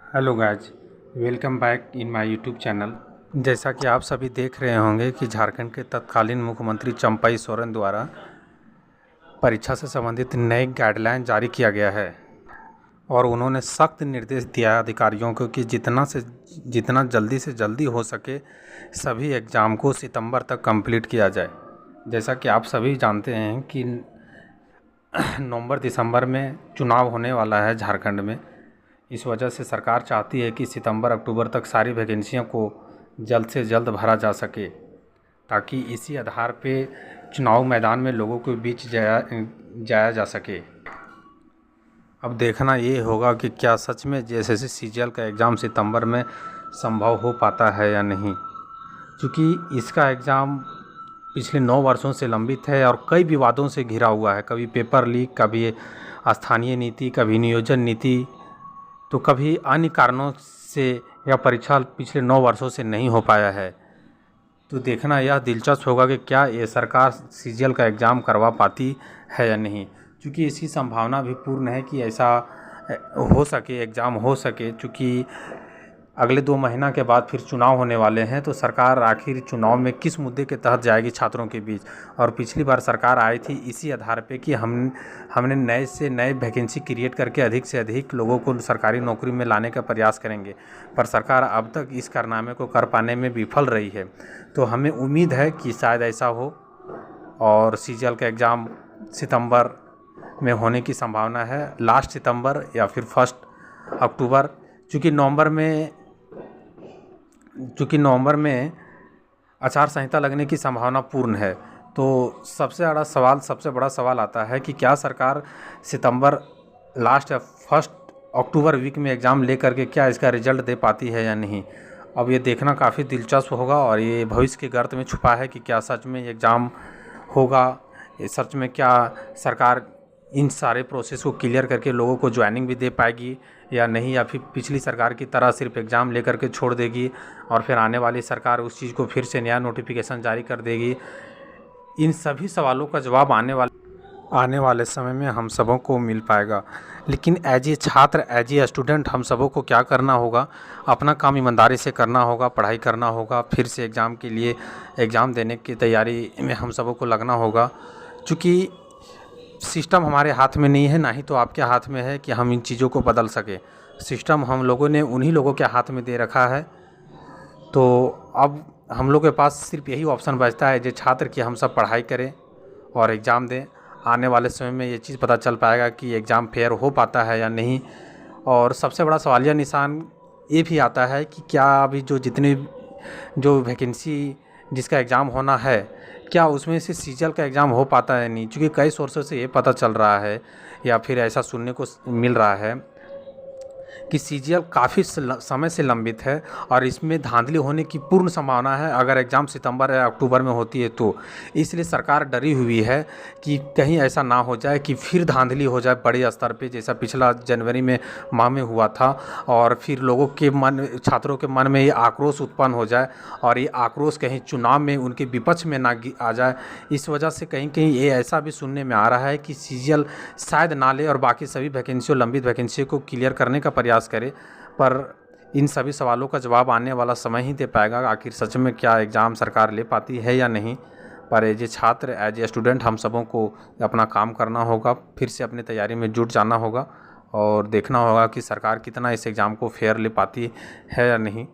Hello guys, welcome back in my YouTube channel. जैसा कि आप सभी देख रहे होंगे कि झारखंड के तत्कालीन मुख्यमंत्री चंपई सोरेन द्वारा परीक्षा से संबंधित नए गाइडलाइन जारी किया गया है और उन्होंने सख्त निर्देश दिया है अधिकारियों को कि जितना जल्दी से जल्दी हो सके सभी एग्ज़ाम को सितंबर तक कंप्लीट किया जाए। जैसा कि आप सभी जानते हैं कि नवंबर दिसंबर में चुनाव होने वाला है झारखंड में। इस वजह से सरकार चाहती है कि सितंबर अक्टूबर तक सारी वैकेंसियों को जल्द से जल्द भरा जा सके, ताकि इसी आधार पे चुनाव मैदान में लोगों के बीच जाया जा सके। अब देखना ये होगा कि क्या सच में जेएसएससी सीजीएल का एग्ज़ाम सितंबर में संभव हो पाता है या नहीं, क्योंकि इसका एग्ज़ाम पिछले 9 वर्षों से लंबित है और कई विवादों से घिरा हुआ है। कभी पेपर लीक, कभी स्थानीय नीति, कभी नियोजन नीति, तो कभी अन्य कारणों से यह परीक्षा पिछले 9 वर्षों से नहीं हो पाया है। तो देखना यह दिलचस्प होगा कि क्या ये सरकार सीजीएल का एग्ज़ाम करवा पाती है या नहीं, क्योंकि इसकी संभावना भी पूर्ण है कि ऐसा हो सके, एग्ज़ाम हो सके। क्योंकि अगले 2 महीना के बाद फिर चुनाव होने वाले हैं, तो सरकार आखिर चुनाव में किस मुद्दे के तहत जाएगी छात्रों के बीच। और पिछली बार सरकार आई थी इसी आधार पे कि हमने नए से नए वैकेंसी क्रिएट करके अधिक से अधिक लोगों को सरकारी नौकरी में लाने का प्रयास करेंगे, पर सरकार अब तक इस कारनामे को कर पाने में विफल रही है। तो हमें उम्मीद है कि शायद ऐसा हो और सीजीएल का एग्ज़ाम सितंबर में होने की संभावना है, लास्ट सितंबर या फिर 1 अक्टूबर। चूँकि नवंबर में आचार संहिता लगने की संभावना पूर्ण है, तो सबसे बड़ा सवाल आता है कि क्या सरकार सितंबर लास्ट या 1 अक्टूबर वीक में एग्ज़ाम लेकर के क्या इसका रिजल्ट दे पाती है या नहीं। अब ये देखना काफ़ी दिलचस्प होगा और ये भविष्य के गर्त में छुपा है कि क्या सच में ये एग्ज़ाम होगा, ये सच में क्या सरकार इन सारे प्रोसेस को क्लियर करके लोगों को ज्वाइनिंग भी दे पाएगी या नहीं, या फिर पिछली सरकार की तरह सिर्फ एग्ज़ाम लेकर के छोड़ देगी और फिर आने वाली सरकार उस चीज़ को फिर से नया नोटिफिकेशन जारी कर देगी। इन सभी सवालों का जवाब आने वाले समय में हम सबों को मिल पाएगा। लेकिन एज ए छात्र, एज ए स्टूडेंट हम सबों को क्या करना होगा, अपना काम ईमानदारी से करना होगा, पढ़ाई करना होगा, फिर से एग्ज़ाम के लिए एग्ज़ाम देने की तैयारी में हम सबों को लगना होगा। चूँकि सिस्टम हमारे हाथ में नहीं है, ना ही तो आपके हाथ में है कि हम इन चीज़ों को बदल सके। सिस्टम हम लोगों ने उन्हीं लोगों के हाथ में दे रखा है। तो अब हम लोग के पास सिर्फ यही ऑप्शन बचता है, जो छात्र कि हम सब पढ़ाई करें और एग्ज़ाम दें। आने वाले समय में ये चीज़ पता चल पाएगा कि एग्ज़ाम फेयर हो पाता है या नहीं। और सबसे बड़ा सवालिया निशान ये भी आता है कि क्या अभी जो वैकेंसी जिसका एग्ज़ाम होना है, क्या उसमें से सीजीएल का एग्ज़ाम हो पाता है नहीं। क्योंकि कई सोर्सों से ये पता चल रहा है या फिर ऐसा सुनने को मिल रहा है कि सीजीएल काफ़ी समय से लंबित है और इसमें धांधली होने की पूर्ण संभावना है अगर एग्ज़ाम सितंबर या अक्टूबर में होती है तो। इसलिए सरकार डरी हुई है कि कहीं ऐसा ना हो जाए कि फिर धांधली हो जाए बड़े स्तर पे, जैसा पिछला जनवरी में माह में हुआ था, और फिर छात्रों के मन में ये आक्रोश उत्पन्न हो जाए और ये आक्रोश कहीं चुनाव में उनके विपक्ष में ना आ जाए। इस वजह से कहीं कहीं ये ऐसा भी सुनने में आ रहा है कि सीजीएल शायद ना ले और बाकी सभी लंबित वैकेंसियों को क्लियर करने का प्रयास करे। पर इन सभी सवालों का जवाब आने वाला समय ही दे पाएगा, आखिर सच में क्या एग्ज़ाम सरकार ले पाती है या नहीं। पर एज ए छात्र, एज ए स्टूडेंट हम सबों को अपना काम करना होगा, फिर से अपनी तैयारी में जुट जाना होगा और देखना होगा कि सरकार कितना इस एग्ज़ाम को फेयर ले पाती है या नहीं।